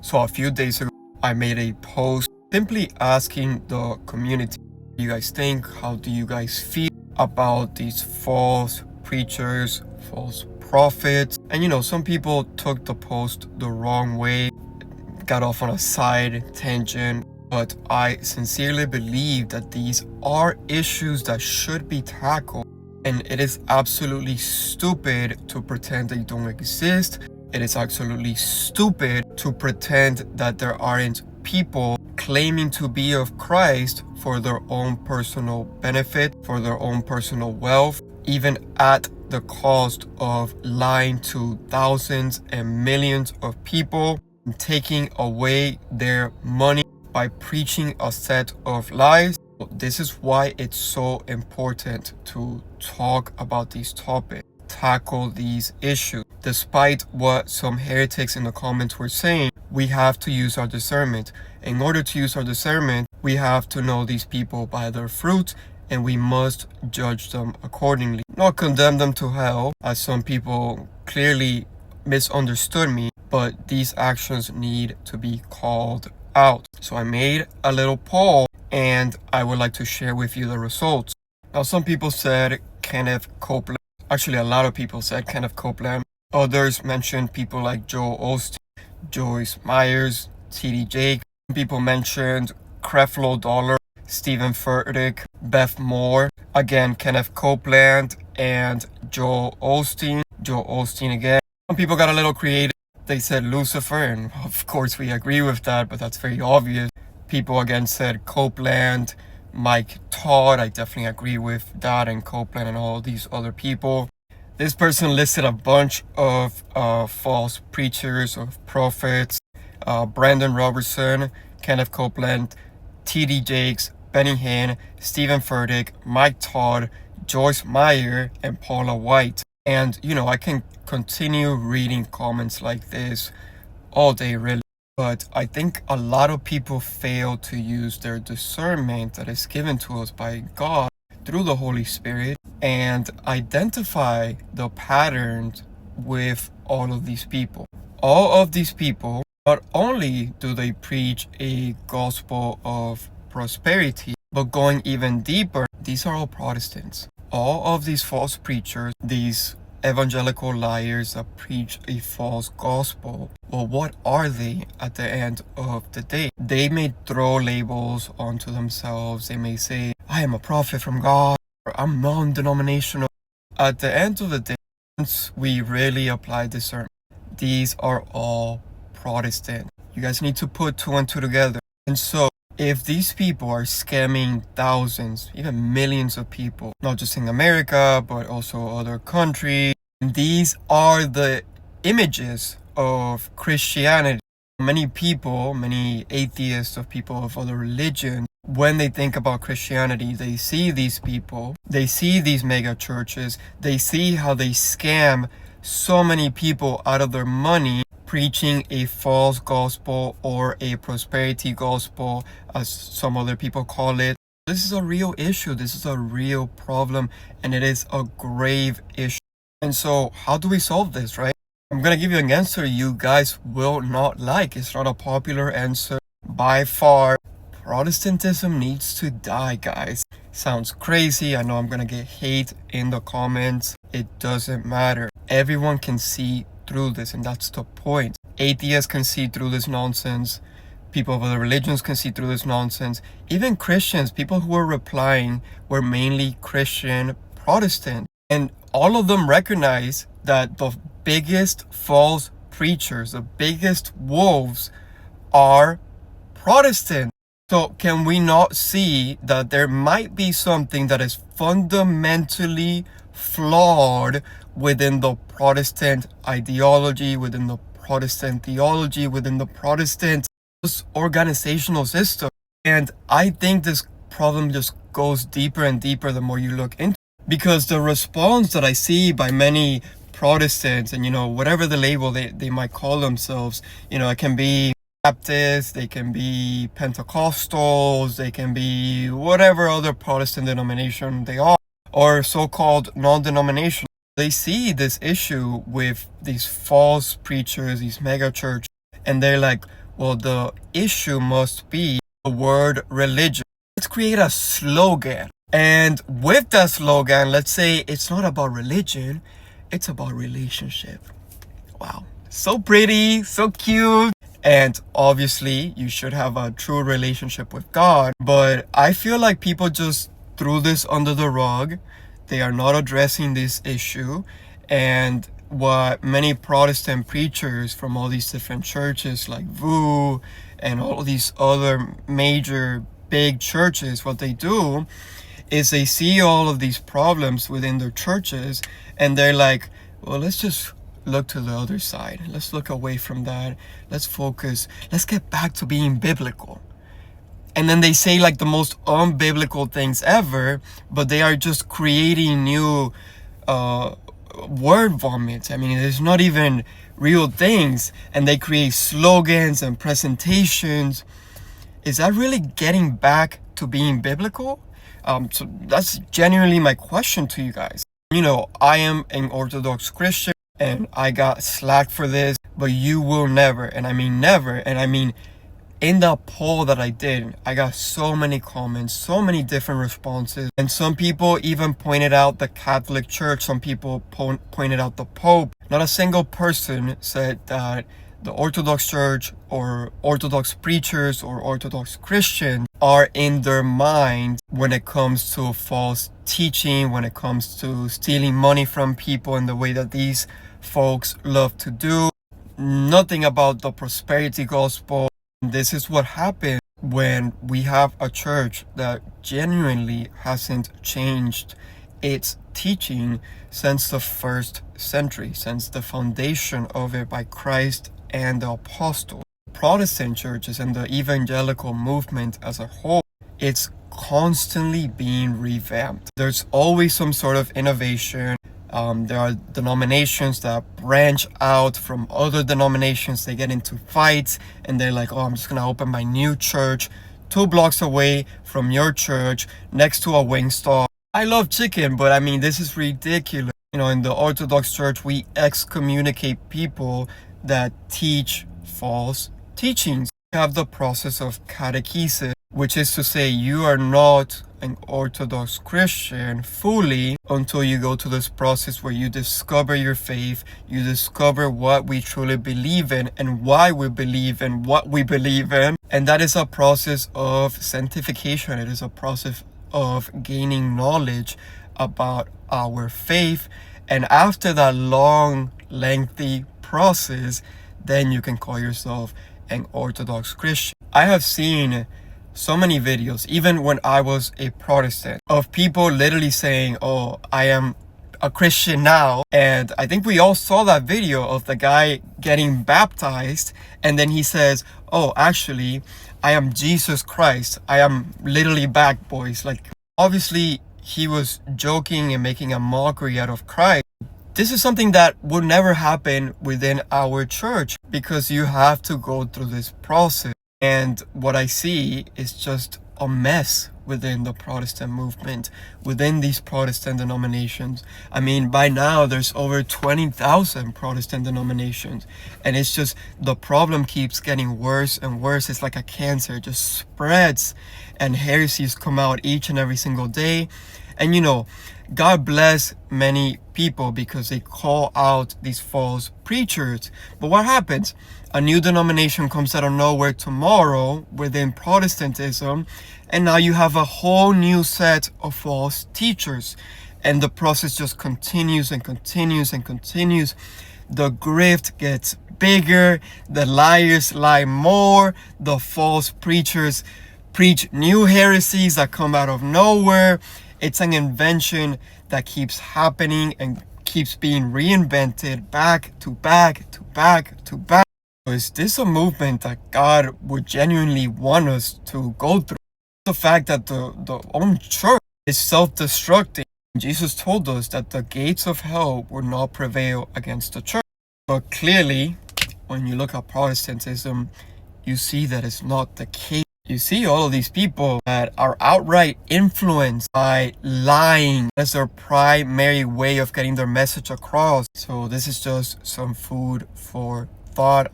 So a few days ago, I made a post simply asking the community, what do you guys think? How do you guys feel about these false preachers, false prophets? And some people took the post the wrong way, got off on a side tangent, but I sincerely believe that these are issues that should be tackled. And it is absolutely stupid to pretend they don't exist. It is absolutely stupid to pretend that there aren't people claiming to be of Christ for their own personal benefit, for their own personal wealth, even at the cost of lying to thousands and millions of people, and taking away their money by preaching a set of lies. This is why it's so important to talk about these topics, tackle these issues. Despite what some heretics in the comments were saying, we have to use our discernment. In order to use our discernment, we have to know these people by their fruit, and we must judge them accordingly. Not condemn them to hell, as some people clearly misunderstood me, but these actions need to be called out. So I made a little poll, and I would like to share with you the results. Now, some people said Kenneth Copeland. Actually, a lot of people said Kenneth Copeland. Others mentioned people like Joel Osteen, Joyce Myers, T.D. Jakes. People mentioned Creflo Dollar, Stephen Furtick, Beth Moore, again Kenneth Copeland, and Joel Osteen. Joel Osteen again. Some people got a little creative. They said Lucifer, and of course we agree with that, but that's very obvious. People again said Copeland, Mike Todd. I definitely agree with that, and Copeland and all these other people. This person listed a bunch of false preachers, of prophets. Brandon Robertson, Kenneth Copeland, T.D. Jakes, Benny Hinn, Stephen Furtick, Mike Todd, Joyce Meyer, and Paula White. And I can continue reading comments like this all day, really. But I think a lot of people fail to use their discernment that is given to us by God through the Holy Spirit and identify the patterns with all of these people. All of these people, not only do they preach a gospel of prosperity, but going even deeper, these are all Protestants. All of these false preachers, these evangelical liars that preach a false gospel, well, what are they at the end of the day? They may throw labels onto themselves. They may say, I am a prophet from God, or I'm non-denominational. At the end of the day, once we really apply discernment, these are all Protestant. You guys need to put two and two together. And so, if these people are scamming thousands, even millions of people, not just in America, but also other countries, these are the images of Christianity. Many people, many atheists, of people of other religions, when they think about Christianity, they see these people, they see these mega churches, they see how they scam so many people out of their money, preaching a false gospel or a prosperity gospel, as some other people call it. This is a real issue. This is a real problem, and it is a grave issue. And so how do we solve this, right? I'm going to give you an answer you guys will not like. It's not a popular answer by far. Protestantism needs to die, guys. Sounds crazy. I know I'm going to get hate in the comments. It doesn't matter. Everyone can see through this, and that's the point. Atheists can see through this nonsense. People of other religions can see through this nonsense. Even Christians, people who were replying were mainly Christian Protestant. And all of them recognize that the biggest false preachers, the biggest wolves, are Protestant. So can we not see that there might be something that is fundamentally flawed within the Protestant ideology, within the Protestant theology, within the Protestant organizational system? And I think this problem just goes deeper and deeper the more you look into it, because the response that I see by many Protestants, and whatever the label they might call themselves, it can be Baptists, they can be Pentecostals, they can be whatever other Protestant denomination they are, or so-called non-denominational. They see this issue with these false preachers, these mega churches, and they're like, Well, the issue must be the word religion. Let's create a slogan. And with that slogan, let's say it's not about religion, it's about relationship. Wow. So pretty, so cute. And obviously, you should have a true relationship with God. But I feel like people just threw this under the rug. They are not addressing this issue. And what many Protestant preachers from all these different churches like VU and all these other major big churches, what they do is they see all of these problems within their churches and they're like, well, let's just look to the other side. Let's look away from that. Let's focus. Let's get back to being biblical. And then they say like the most unbiblical things ever, but they are just creating new word vomit. I mean, there's not even real things, and they create slogans and presentations. Is that really getting back to being biblical? So that's genuinely my question to you guys. You know, I am an Orthodox Christian and I got slack for this, but you will never, and I mean never, and I mean in the poll that I did, I got so many comments, so many different responses, and some people even pointed out the Catholic Church, some people pointed out the Pope. Not a single person said that the Orthodox Church or Orthodox preachers or Orthodox Christians are in their mind when it comes to false teaching, when it comes to stealing money from people in the way that these folks love to do. Nothing about the prosperity gospel. This is what happens when we have a church that genuinely hasn't changed its teaching since the first century, since the foundation of it by Christ and the apostles. Protestant churches and the evangelical movement as a whole, it's constantly being revamped. There's always some sort of innovation. There are denominations that branch out from other denominations. They get into fights and they're like, oh, I'm just gonna open my new church 2 blocks away from your church next to a Wingstop. I love chicken, but I mean, this is ridiculous. You know, in the Orthodox Church, we excommunicate people that teach false teachings. We have the process of catechesis, which is to say you are not an Orthodox Christian fully until you go to this process where you discover your faith, you discover what we truly believe in and why we believe in what we believe in. And that is a process of sanctification. It is a process of gaining knowledge about our faith. And after that long, lengthy process, then you can call yourself an Orthodox Christian. I have seen so many videos, even when I was a Protestant, of people literally saying, oh, I am a Christian now. And I think we all saw that video of the guy getting baptized, and then he says, oh, actually, I am Jesus Christ. I am literally back, boys. Like, obviously, he was joking and making a mockery out of Christ. This is something that would never happen within our church because you have to go through this process. And what I see is just a mess within the Protestant movement, within these Protestant denominations. I mean, by now there's over 20,000 Protestant denominations, and it's just the problem keeps getting worse and worse. It's like a cancer, it just spreads, and heresies come out each and every single day. And you know, God bless many people because they call out these false preachers. But what happens? A new denomination comes out of nowhere tomorrow within Protestantism, and now you have a whole new set of false teachers. And the process just continues and continues and continues. The grift gets bigger, the liars lie more, the false preachers preach new heresies that come out of nowhere. It's an invention that keeps happening and keeps being reinvented back to back to back to back. Is this a movement that God would genuinely want us to go through? The fact that the own church is self-destructing. Jesus told us that the gates of hell would not prevail against the church. But clearly, when you look at Protestantism, you see that it's not the case. You see all of these people that are outright influenced by lying as their primary way of getting their message across. So this is just some food for thought.